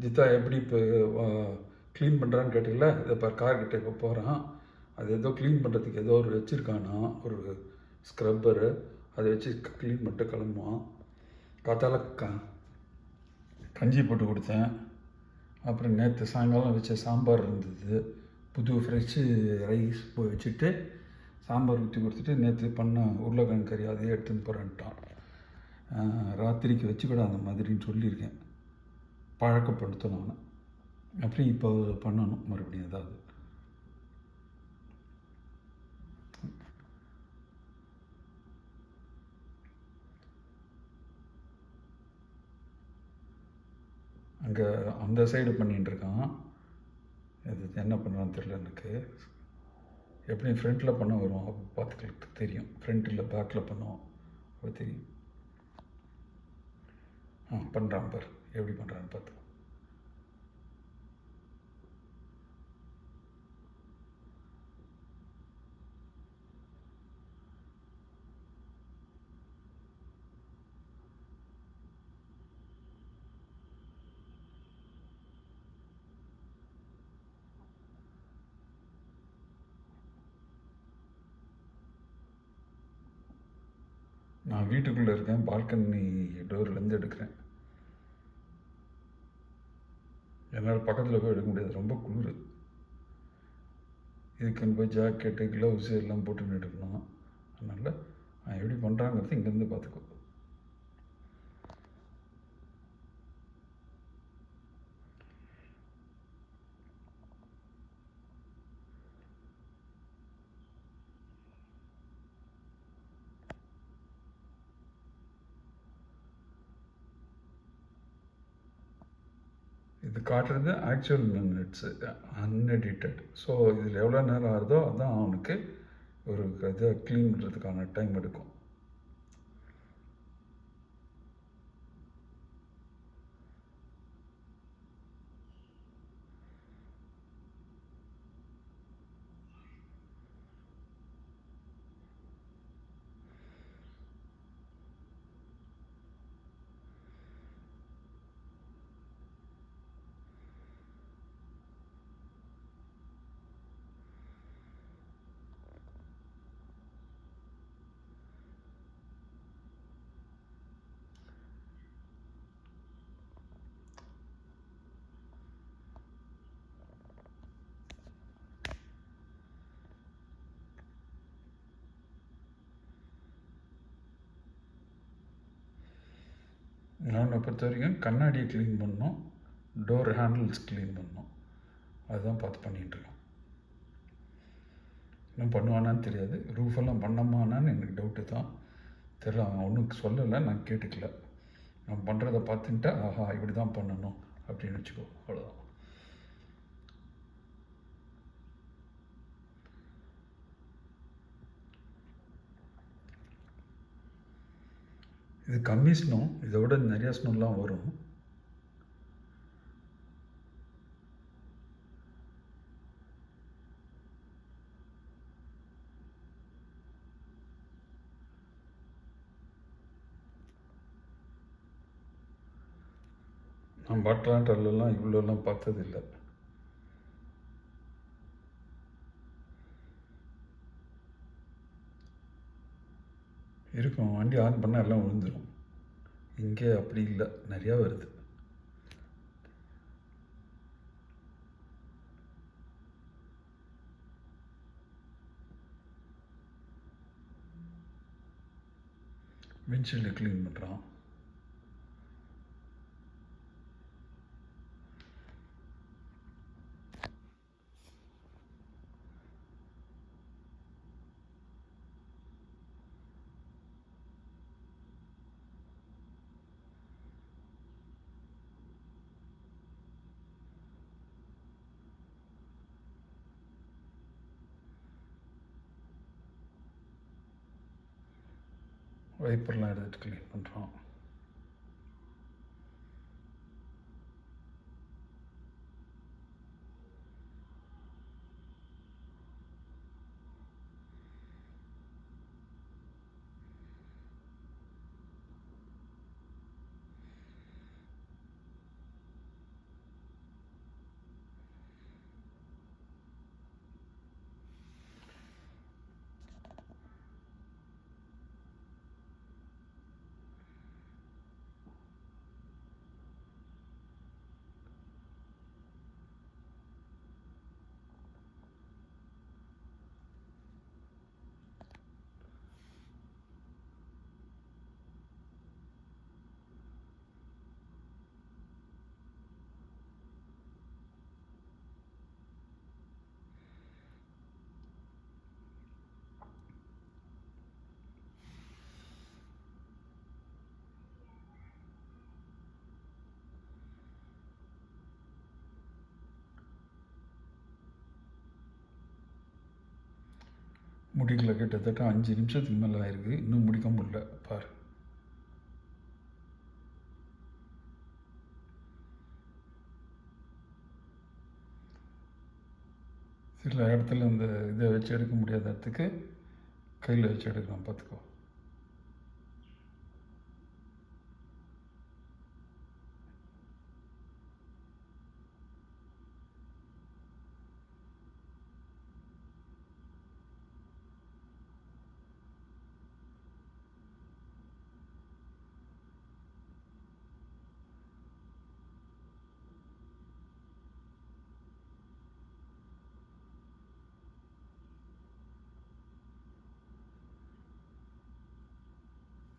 ஜித்தா எப்படி இப்போ க்ளீன் பண்ணுறான்னு கேட்டிங்களா? இதை இப்போ கார்கிட்ட இப்போ போகிறான். அது ஏதோ க்ளீன் பண்ணுறதுக்கு ஏதோ ஒரு வச்சுருக்கானா, ஒரு ஸ்க்ரப்பரு. அதை வச்சு க்ளீன் பண்ணிட்டு கிளம்புவான். காத்தால கஞ்சி போட்டு கொடுத்தேன். அப்புறம் நேற்று சாயங்காலம் வச்ச சாம்பார் இருந்தது. புது ஃப்ரெஷ்ஷு ரைஸ் வச்சுட்டு சாம்பார் ஊற்றி கொடுத்துட்டு நேற்று பண்ண உருளைக்கிழங்கு கறி அதையே எடுத்துன்னு போகிறேன்ட்டான். ராத்திரிக்கு வச்சுக்கூட அந்த மாதிரின்னு சொல்லியிருக்கேன். பழக்கப்படுத்தணும் நான். அப்படி இப்போ பண்ணணும் மறுபடியும் ஏதாவது. அங்கே அந்த சைடு பண்ணிகிட்டுருக்கான். இது என்ன பண்ணுறான்னு தெரியல எனக்கு. எப்படியும் ஃப்ரண்ட்டில் பண்ண வரும், அப்போ பார்த்துக்களுக்கு தெரியும். ஃப்ரண்ட்டில் பேக்கில் பண்ணுவோம், அப்போ தெரியும். பண்ணுறான் பார், எப்படி பண்ணுறான்னு பார்த்து. நான் வீட்டுக்குள்ளே இருக்கேன், பால்கனி டோர்லேருந்து எடுக்கிறேன். என்னால் பக்கத்தில் போய் எடுக்க முடியாது, ரொம்ப குளிர். இதுக்குன்னு போய் ஜாக்கெட்டு க்ளவுஸு எல்லாம் போட்டுன்னு எடுக்கணும். அதனால் நான் எப்படி பண்ணுறாங்கிறது இங்கேருந்து பார்த்துக்கோ. இது காட்டுறது ஆக்சுவல் மினிட்ஸு, அன்எடிட்டட். ஸோ இதில் எவ்வளோ நேரம் ஆகுதோ அதுதான் அவனுக்கு ஒரு இதை க்ளீன் பண்ணுறதுக்கான டைம் எடுக்கும். என்னை பொறுத்த வரைக்கும் கண்ணாடியை க்ளீன் பண்ணணும், டோர் ஹேண்டில்ஸ் க்ளீன் பண்ணணும். அதுதான் பார்த்து பண்ணிகிட்ருக்கேன். இன்னும் பண்ணுவானான்னு தெரியாது. ரூஃபெல்லாம் பண்ணமானான்னு எனக்கு டவுட்டு தான். தெரியல, அவன் ஒன்றும் சொல்லலை, நான் கேட்டுக்கல. நான் பண்ணுறதை பார்த்துக்கிட்டா ஆஹா இப்படி தான் பண்ணணும் அப்படின்னு வச்சுக்கோ, அவ்வளோதான். இது கம்மி ஸ்னோ, இதை விட நிறையா ஸ்னோலாம் வரும். நான் பட்லாண்டர்லாம் இவ்வளோலாம் பார்த்ததில்லை. இருக்கும், வண்டி ஆன் பண்ணால் எல்லாம் விழுந்துடும். இங்கே அப்படி இல்லை, நிறையா வருது. விண்ட்ஷீல்டு க்ளீன் பண்ணுறான். வைப்பர்லாம் எடுத்துகிட்டு க்ளீன் பண்ணுறான். முடிக்கல, கிட்டத்தட்ட 5 நிமிஷத்துக்கு மேலே ஆயிருக்கு, இன்னும் முடிக்க முடியல. பாரு. சில இடத்துல இந்த இதை வச்சு எடுக்க முடியாத இடத்துக்கு கையில் வச்சு எடுக்கலாம், பார்த்துக்கோ.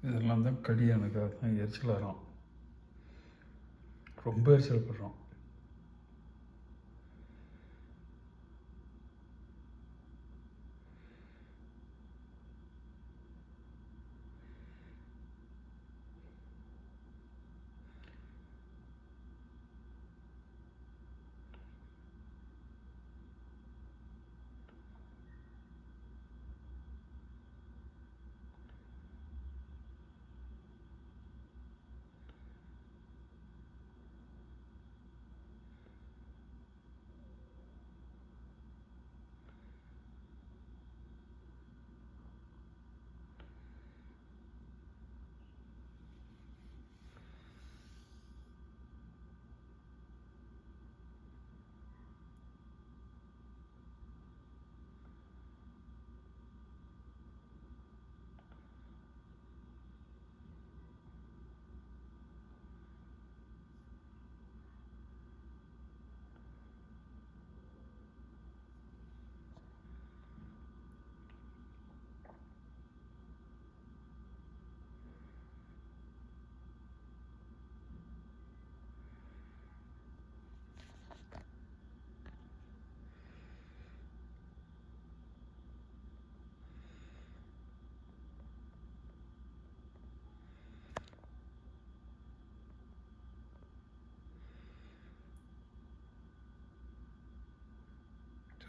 இதெல்லாம் தான் கடி, எனக்கு அதுதான் எரிச்சல் வரும், ரொம்ப எரிச்சல் படுறோம்.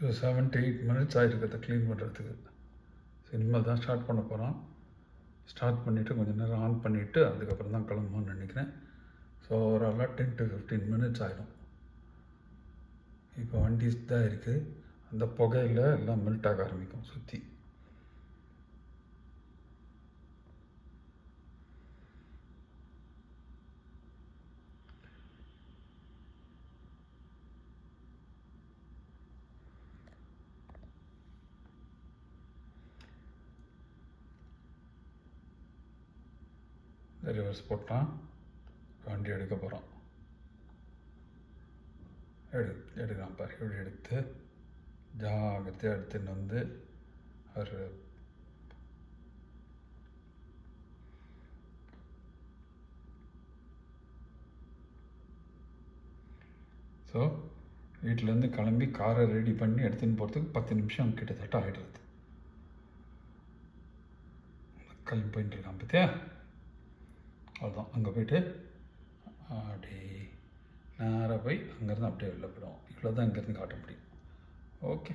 ஸோ 7 to 8 minutes ஆகிருக்கு அதை க்ளீன் பண்ணுறதுக்கு. இனிமேல் தான் ஸ்டார்ட் பண்ண போகிறோம். ஸ்டார்ட் பண்ணிவிட்டு கொஞ்சம் நேரம் ஆன் பண்ணிவிட்டு அதுக்கப்புறம் தான் கிளம்புவோன்னு நினைக்கிறேன். ஸோ ஓவராலாக 10 to 15 minutes ஆகிடும். இப்போ வண்டி தான் இருக்குது, அந்த புகையில் எல்லாம் மெல்ட் ஆக ஆரம்பிக்கும் சுற்றி. ரிவர்ஸ் போட்டான், வண்டி எடுக்க போகிறோம். எடுக்கலாம் பாரு, இப்படி எடுத்து ஜாகிரதையாக எடுத்துன்னு வந்து ஒரு ஸோ வீட்டிலேருந்து கிளம்பி காரை ரெடி பண்ணி எடுத்துன்னு போகிறதுக்கு 10 நிமிஷம் கிட்டத்தட்ட ஆகிடுறது. கிளம்பி போயிட்டு இருக்கான் பார்த்தியா, அதுதான் அங்கே போய்ட்டு அப்படி நேராக போய் அங்கேருந்து அப்படியே வெளில போயிடுவோம். இவ்வளோ தான் இங்கேருந்து காட்ட முடியும். ஓகே.